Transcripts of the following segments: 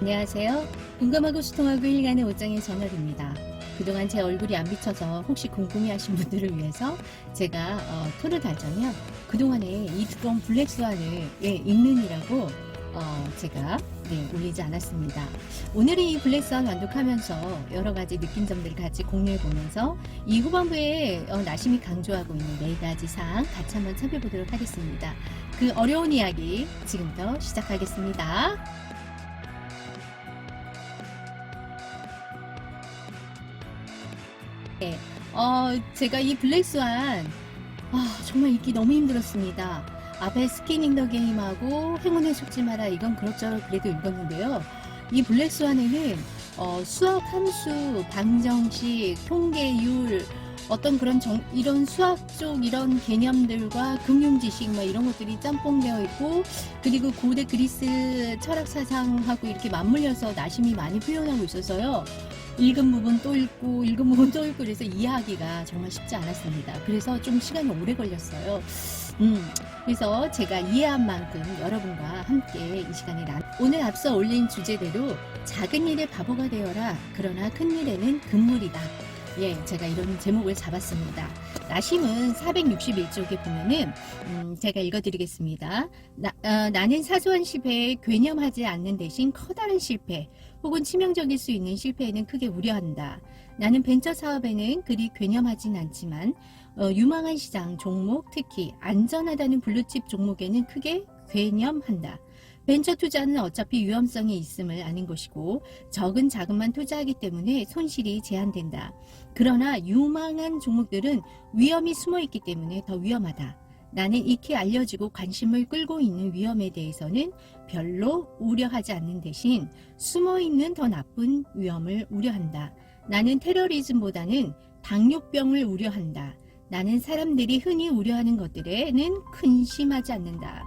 안녕하세요. 궁금하고 수통하고 일간의 옷장의 전월입니다. 그동안 제 얼굴이 안 비쳐서 혹시 궁금해하신 분들을 위해서 제가 톤을 달자면 그동안에 이 두꺼운 블랙스완을 읽는이라고 제가 올리지 않았습니다. 오늘은 이 블랙스완 완독하면서 여러가지 느낀 점들을 같이 공유해보면서 이 후반부에 나심이 강조하고 있는 4가지 사항 같이 한번 살펴보도록 하겠습니다. 그 어려운 이야기 지금부터 시작하겠습니다. 네, 제가 이 블랙스완 정말 읽기 너무 힘들었습니다. 앞에 스킨 인 더 게임하고 행운에 속지 마라 이건 그럭저럭 그래도 읽었는데요. 이 블랙스완에는 수학 함수, 방정식, 통계율 어떤 그런 이런 수학 쪽 이런 개념들과 금융 지식 이런 것들이 짬뽕되어 있고, 그리고 고대 그리스 철학 사상하고 이렇게 맞물려서 나심이 많이 표현하고 있어서요. 읽은 부분 또 읽고 읽은 부분 또 읽고 그래서 이해하기가 정말 쉽지 않았습니다. 그래서 좀 시간이 오래 걸렸어요. 그래서 제가 이해한 만큼 여러분과 함께 이 시간에 오늘 앞서 올린 주제대로 작은 일에 바보가 되어라. 그러나 큰 일에는 금물이다. 제가 이런 제목을 잡았습니다. 나심은 461쪽에 보면은 제가 읽어드리겠습니다. 나는 사소한 실패에 괴념하지 않는 대신 커다란 실패 혹은 치명적일 수 있는 실패에는 크게 우려한다. 나는 벤처 사업에는 그리 괴념하진 않지만 유망한 시장 종목, 특히 안전하다는 블루칩 종목에는 크게 괴념한다. 벤처 투자는 어차피 위험성이 있음을 아는 것이고 적은 자금만 투자하기 때문에 손실이 제한된다. 그러나 유망한 종목들은 위험이 숨어있기 때문에 더 위험하다. 나는 익히 알려지고 관심을 끌고 있는 위험에 대해서는 별로 우려하지 않는 대신 숨어있는 더 나쁜 위험을 우려한다. 나는 테러리즘보다는 당뇨병을 우려한다. 나는 사람들이 흔히 우려하는 것들에는 근심하지 않는다.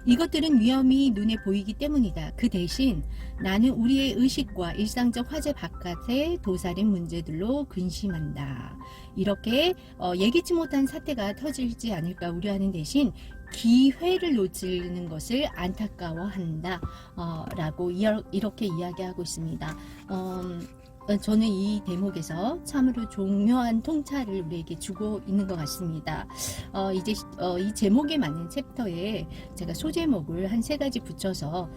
이것들은 위험이 눈에 보이기 때문이다. 그 대신 나는 우리의 의식과 일상적 화제 바깥의 도사린 문제들로 근심한다. 이렇게 예기치 못한 사태가 터지지 않을까 우려하는 대신 기회를 놓치는 것을 안타까워한다. 라고 이렇게 이야기하고 있습니다. 저는 이 대목에서 참으로 중요한 통찰을 우리에게 주고 있는 것 같습니다. 이제 이 제목에 맞는 챕터에 제가 소제목을 한 3가지 붙여서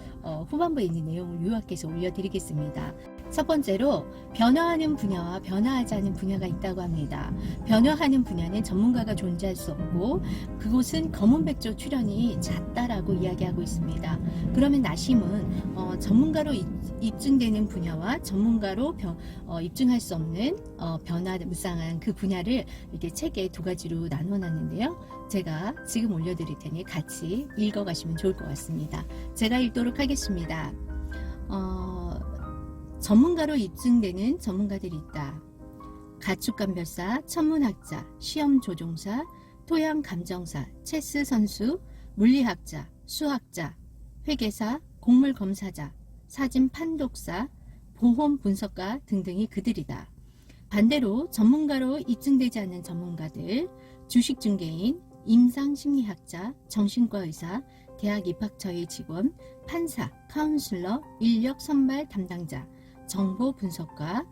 후반부에 있는 내용을 요약해서 올려드리겠습니다. 첫 번째로 변화하는 분야와 변화하지 않은 분야가 있다고 합니다. 변화하는 분야는 전문가가 존재할 수 없고 그곳은 검은백조 출현이 잦다라고 이야기하고 있습니다. 그러면 나심은 전문가로 입증되는 분야와 전문가로 입증할 수 없는 변화무쌍한 그 분야를 이렇게 책에 2가지로 나눠놨는데요. 제가 지금 올려드릴 테니 같이 읽어가시면 좋을 것 같습니다. 제가 읽도록 하겠습니다. 전문가로 입증되는 전문가들이 있다. 가축감별사, 천문학자, 시험조종사, 토양감정사, 체스 선수, 물리학자, 수학자, 회계사, 곡물검사자, 사진 판독사, 보험 분석가 등등이 그들이다. 반대로 전문가로 입증되지 않는 전문가들, 주식중개인, 임상심리학자, 정신과 의사, 대학 입학처의 직원, 판사, 카운슬러, 인력 선발 담당자, 정보 분석가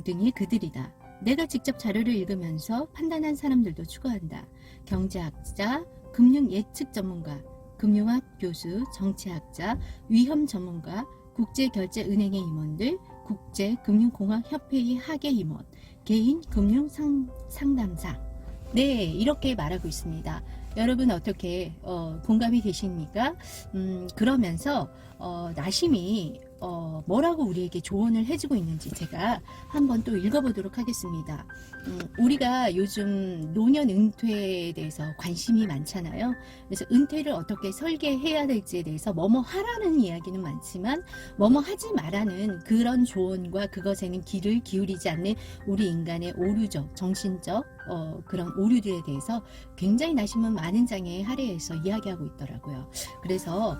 등이 그들이다. 내가 직접 자료를 읽으면서 판단한 사람들도 추가한다. 경제학자, 금융 예측 전문가, 금융학 교수, 정치학자, 위험 전문가, 국제결제은행의 임원들, 국제금융공학협회의 학예 임원, 개인 금융 상담사. 이렇게 말하고 있습니다. 여러분 어떻게 공감이 되십니까? 그러면서 나심이 뭐라고 우리에게 조언을 해주고 있는지 제가 한번 또 읽어보도록 하겠습니다. 우리가 요즘 노년 은퇴에 대해서 관심이 많잖아요. 그래서 은퇴를 어떻게 설계해야 될지에 대해서 뭐뭐 하라는 이야기는 많지만 뭐뭐 하지 말라는 그런 조언과 그것에는 귀를 기울이지 않는 우리 인간의 오류적, 정신적 그런 오류들에 대해서 굉장히 나심은 많은 장에 할애해서 이야기하고 있더라고요. 그래서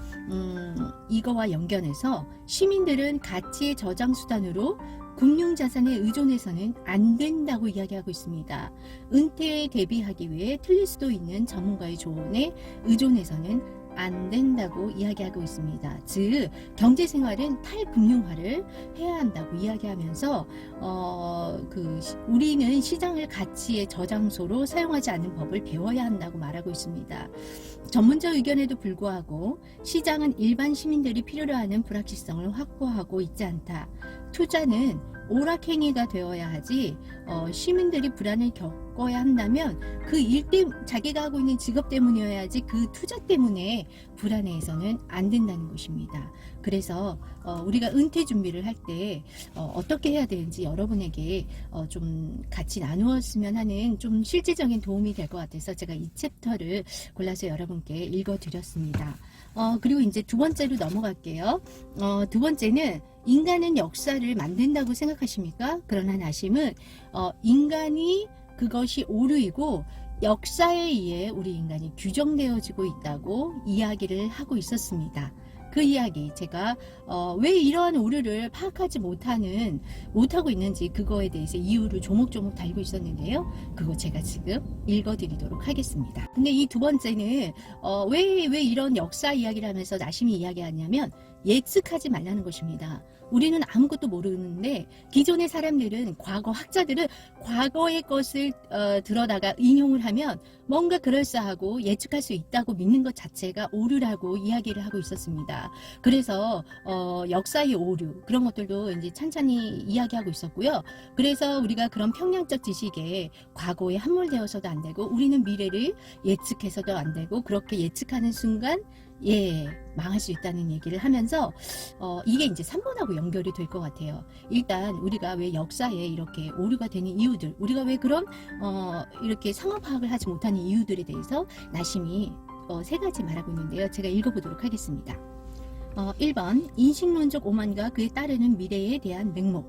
이거와 연결해서 시민들은 가치의 저장 수단으로 금융자산에 의존해서는 안 된다고 이야기하고 있습니다. 은퇴에 대비하기 위해 틀릴 수도 있는 전문가의 조언에 의존해서는 안 된다고 이야기하고 있습니다. 즉 경제생활은 탈금융화를 해야 한다고 이야기하면서 우리는 시장을 가치의 저장소로 사용하지 않는 법을 배워야 한다고 말하고 있습니다. 전문적 의견에도 불구하고 시장은 일반 시민들이 필요로 하는 불확실성을 확보하고 있지 않다. 투자는 오락행위가 되어야 하지 시민들이 불안을 겪어야 한다면 그 일 때문에 자기가 하고 있는 직업 때문이어야지 그 투자 때문에 불안해서는 안 된다는 것입니다. 그래서 우리가 은퇴 준비를 할 때 어떻게 해야 되는지 여러분에게 좀 같이 나누었으면 하는 좀 실질적인 도움이 될 것 같아서 제가 이 챕터를 골라서 여러분께 읽어드렸습니다. 그리고 이제 두 번째로 넘어갈게요. 두 번째는 인간은 역사를 만든다고 생각하십니까? 그러나 나심은 인간이 그것이 오류이고 역사에 의해 우리 인간이 규정되어지고 있다고 이야기를 하고 있었습니다. 그 이야기 제가 왜 이러한 오류를 파악하지 못하고 있는지 그거에 대해서 이유를 조목조목 달고 있었는데요. 그거 제가 지금 읽어드리도록 하겠습니다. 근데 이 두 번째는 왜 이런 역사 이야기를 하면서 나심이 이야기하냐면 예측하지 말라는 것입니다. 우리는 아무것도 모르는데 기존의 사람들은 학자들은 과거의 것을 들어다가 인용을 하면 뭔가 그럴싸하고 예측할 수 있다고 믿는 것 자체가 오류라고 이야기를 하고 있었습니다. 그래서 역사의 오류 그런 것들도 이제 찬찬히 이야기하고 있었고요. 그래서 우리가 그런 평양적 지식에 과거에 함몰되어서도 안 되고 우리는 미래를 예측해서도 안 되고 그렇게 예측하는 순간 망할 수 있다는 얘기를 하면서 이게 이제 3번하고 연결이 될 것 같아요. 일단 우리가 왜 역사에 이렇게 오류가 되는 이유들, 우리가 왜 그런 이렇게 상황 파악을 하지 못하는 이유들에 대해서 나심이 세 가지 말하고 있는데요. 제가 읽어보도록 하겠습니다. 1번 인식론적 오만과 그에 따르는 미래에 대한 맹목.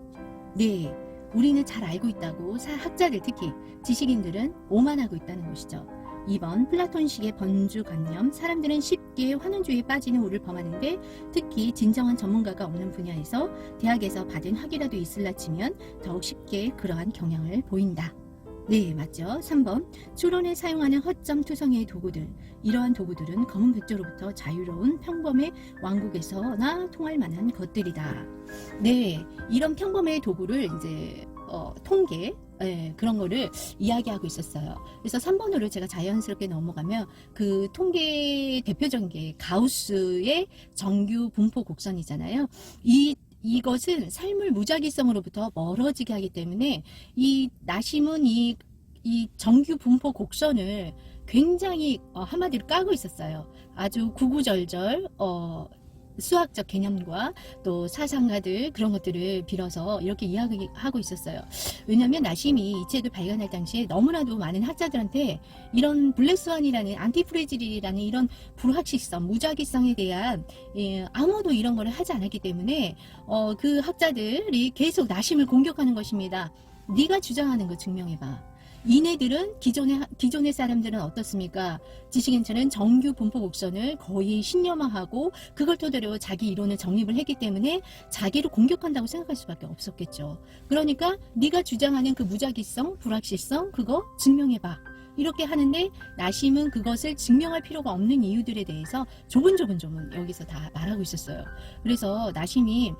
네, 우리는 잘 알고 있다고 학자들 특히 지식인들은 오만하고 있다는 것이죠. 2번 플라톤식의 번주관념. 사람들은 쉽게 환원주의에 빠지는 오를 범하는데 특히 진정한 전문가가 없는 분야에서 대학에서 받은 학위라도 있을라 치면 더욱 쉽게 그러한 경향을 보인다. 네, 맞죠. 3번 추론에 사용하는 허점 투성이의 도구들. 이러한 도구들은 검은 백조로부터 자유로운 평범의 왕국에서나 통할 만한 것들이다. 네, 이런 평범의 도구를 이제 통계 그런 거를 이야기하고 있었어요. 그래서 3번으로 제가 자연스럽게 넘어가면 그 통계 대표적인 게 가우스의 정규 분포 곡선이잖아요. 이것은 삶을 무작위성으로부터 멀어지게 하기 때문에 이 나심은 이 정규 분포 곡선을 굉장히 한마디로 까고 있었어요. 아주 구구절절 수학적 개념과 또 사상가들 그런 것들을 빌어서 이렇게 이야기하고 있었어요. 왜냐하면 나심이 이 책을 발간할 당시에 너무나도 많은 학자들한테 이런 블랙스완이라는 안티프레질이라는 이런 불확실성, 무작위성에 대한 아무도 이런 거를 하지 않았기 때문에 그 학자들이 계속 나심을 공격하는 것입니다. 네가 주장하는 거 증명해봐. 이네들은 기존의 사람들은 어떻습니까? 지식인처럼 정규 분포 곡선을 거의 신념화하고 그걸 토대로 자기 이론을 정립을 했기 때문에 자기를 공격한다고 생각할 수밖에 없었겠죠. 그러니까 네가 주장하는 그 무작위성, 불확실성 그거 증명해봐. 이렇게 하는데 나심은 그것을 증명할 필요가 없는 이유들에 대해서 조분조분 여기서 다 말하고 있었어요. 그래서 나심이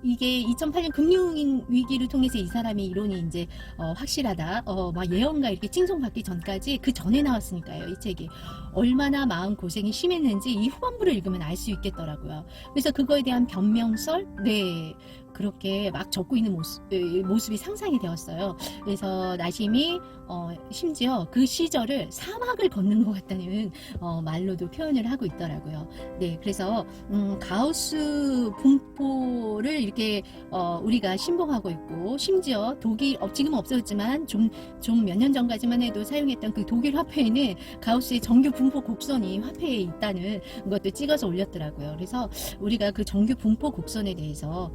이게 2008년 금융위기를 통해서 이 사람의 이론이 이제 확실하다, 막 예언가 이렇게 칭송받기 전까지 그 전에 나왔으니까요. 이 책이 얼마나 마음 고생이 심했는지 이 후반부를 읽으면 알 수 있겠더라고요. 그래서 그거에 대한 변명설, 그렇게 막 적고 있는 모습이 상상이 되었어요. 그래서 나심이 심지어 그 시절을 사막을 걷는 것 같다는 말로도 표현을 하고 있더라고요. 네, 그래서 가우스 분포를 이렇게 우리가 신봉하고 있고 심지어 독일 지금은 없어졌지만 좀 몇 년 전까지만 해도 사용했던 그 독일 화폐에는 가우스의 정규 분포 곡선이 화폐에 있다는 것도 찍어서 올렸더라고요. 그래서 우리가 그 정규 분포 곡선에 대해서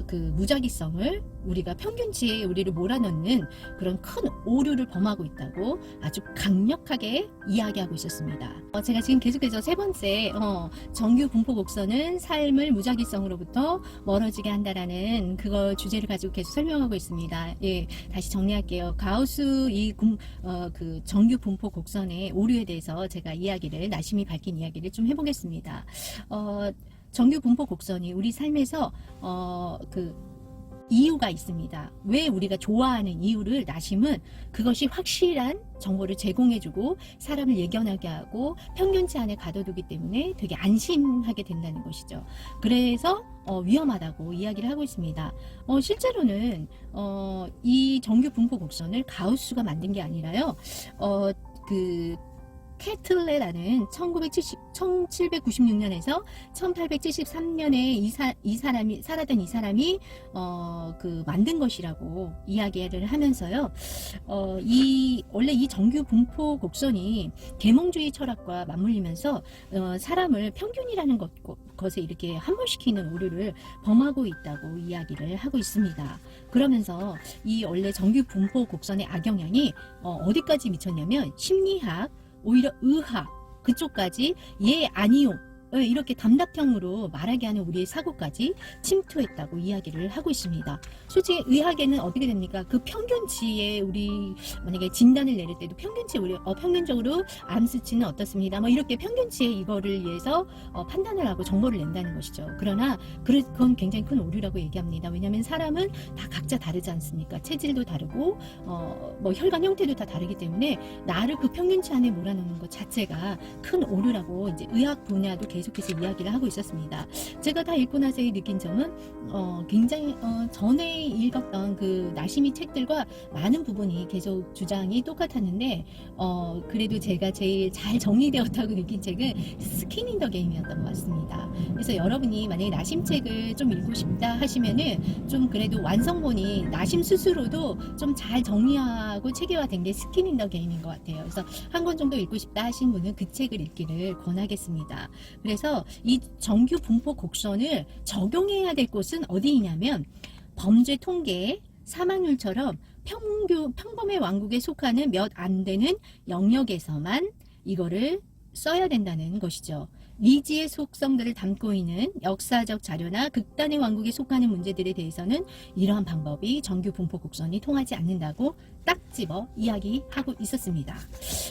그 무작위성을 우리가 평균치에 우리를 몰아넣는 그런 큰 오류를 범하고 있다고 아주 강력하게 이야기하고 있었습니다. 제가 지금 계속해서 세 번째 정규 분포 곡선은 삶을 무작위성으로부터 멀어지게 한다라는 그거 주제를 가지고 계속 설명하고 있습니다. 예, 다시 정리할게요. 가우스 그 정규 분포 곡선의 오류에 대해서 제가 나심이 밝힌 이야기를 좀 해보겠습니다. 정규 분포 곡선이 우리 삶에서 그 이유가 있습니다. 왜 우리가 좋아하는 이유를 나심은 그것이 확실한 정보를 제공해주고 사람을 예견하게 하고 평균치 안에 가둬두기 때문에 되게 안심하게 된다는 것이죠. 그래서 위험하다고 이야기를 하고 있습니다. 실제로는 이 정규 분포 곡선을 가우스가 만든 게 아니라요. 그 캐틀레라는 1796년에서 1873년에 살아던 이 사람이 그 만든 것이라고 이야기를 하면서요. 원래 이 정규 분포 곡선이 계몽주의 철학과 맞물리면서 사람을 평균이라는 것에 이렇게 함몰시키는 오류를 범하고 있다고 이야기를 하고 있습니다. 그러면서 이 원래 정규 분포 곡선의 악영향이 어디까지 미쳤냐면 심리학, 오히려 의학 그쪽까지 예 아니요 이렇게 단답형으로 말하게 하는 우리의 사고까지 침투했다고 이야기를 하고 있습니다. 솔직히 의학에는 어떻게 됩니까? 그 평균치에 우리 만약에 진단을 내릴 때도 평균치 우리 평균적으로 암 수치는 어떻습니다. 뭐 이렇게 평균치에 이거를 위해서 판단을 하고 정보를 낸다는 것이죠. 그러나 그건 굉장히 큰 오류라고 얘기합니다. 왜냐하면 사람은 다 각자 다르지 않습니까? 체질도 다르고 뭐 혈관 형태도 다 다르기 때문에 나를 그 평균치 안에 몰아넣는 것 자체가 큰 오류라고 이제 의학 분야도 계속해서 이야기를 하고 있었습니다. 제가 다 읽고 나서 느낀 점은 굉장히 전에 읽었던 그 나시미 책들과 많은 부분이 계속 주장이 똑같았는데 그래도 제가 제일 잘 정리되었다고 느낀 책은 스킨 인 더 게임이었던 것 같습니다. 그래서 여러분이 만약에 나심 책을 좀 읽고 싶다 하시면은 좀 그래도 완성본이 나심 스스로도 좀 잘 정리하고 체계화된 게 스킨 인 더 게임인 것 같아요. 그래서 한 권 정도 읽고 싶다 하신 분은 그 책을 읽기를 권하겠습니다. 그래서 이 정규 분포 곡선을 적용해야 될 곳은 어디이냐면 범죄 통계, 사망률처럼 평범의 왕국에 속하는 몇 안 되는 영역에서만 이거를 써야 된다는 것이죠. 미지의 속성들을 담고 있는 역사적 자료나 극단의 왕국에 속하는 문제들에 대해서는 이러한 방법이 정규 분포 곡선이 통하지 않는다고 딱 집어 이야기하고 있었습니다.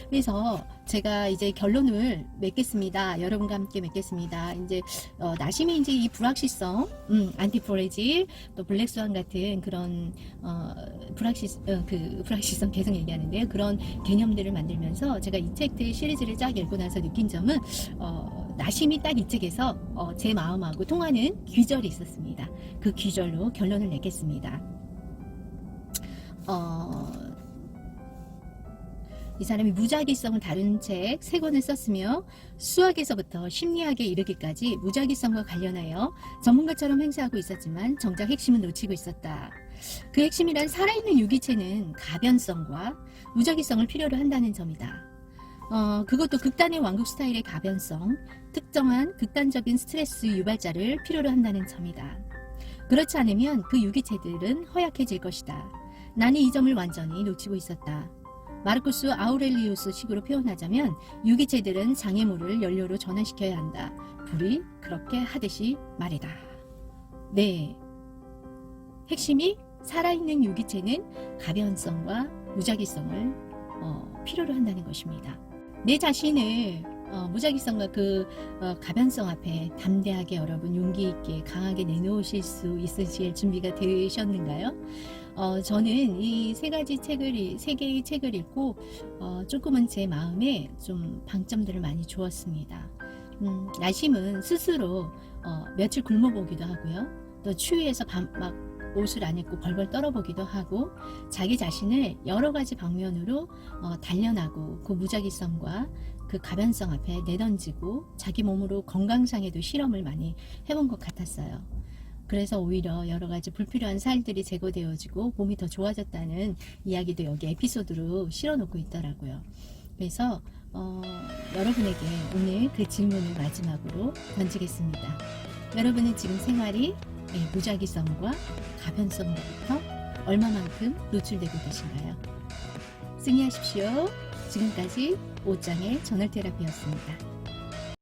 그래서 제가 이제 결론을 맺겠습니다. 여러분과 함께 맺겠습니다. 이제 나심이 이제 이 불확실성, 안티프레질, 또 블랙스완 같은 그런 불확실성 계속 얘기하는데요. 그런 개념들을 만들면서 제가 이 책들 시리즈를 쫙 읽고 나서 느낀 점은 나심이 딱 이 책에서 제 마음하고 통하는 귀절이 있었습니다. 그 귀절로 결론을 내겠습니다. 이 사람이 무작위성을 다룬 책 3권을 썼으며 수학에서부터 심리학에 이르기까지 무작위성과 관련하여 전문가처럼 행사하고 있었지만 정작 핵심은 놓치고 있었다. 그 핵심이란 살아있는 유기체는 가변성과 무작위성을 필요로 한다는 점이다. 그것도 극단의 왕국 스타일의 가변성, 특정한 극단적인 스트레스 유발자를 필요로 한다는 점이다. 그렇지 않으면 그 유기체들은 허약해질 것이다. 나는 이 점을 완전히 놓치고 있었다. 마르쿠스 아우렐리우스 식으로 표현하자면 유기체들은 장애물을 연료로 전환시켜야 한다. 불이 그렇게 하듯이 말이다. 네, 핵심이 살아있는 유기체는 가변성과 무작위성을 필요로 한다는 것입니다. 내 자신을 무작위성과 그 가변성 앞에 담대하게 여러분 용기 있게 강하게 내놓으실 수 있으실 준비가 되셨는가요? 저는 이 세 개의 책을 읽고 조금은 제 마음에 좀 방점들을 많이 주었습니다. 나심은 스스로 며칠 굶어보기도 하고요. 또 추위에서 막 옷을 안 입고 벌벌 떨어보기도 하고 자기 자신을 여러 가지 방면으로 단련하고 그 무작위성과 그 가변성 앞에 내던지고 자기 몸으로 건강상에도 실험을 많이 해본 것 같았어요. 그래서 오히려 여러 가지 불필요한 살들이 제거되어지고 몸이 더 좋아졌다는 이야기도 여기 에피소드로 실어놓고 있더라고요. 그래서 여러분에게 오늘 그 질문을 마지막으로 던지겠습니다. 여러분은 지금 생활이 무작위성과 가변성으로부터 얼마만큼 노출되고 계신가요? 승리하십시오. 지금까지 5장의 저널 테라피였습니다.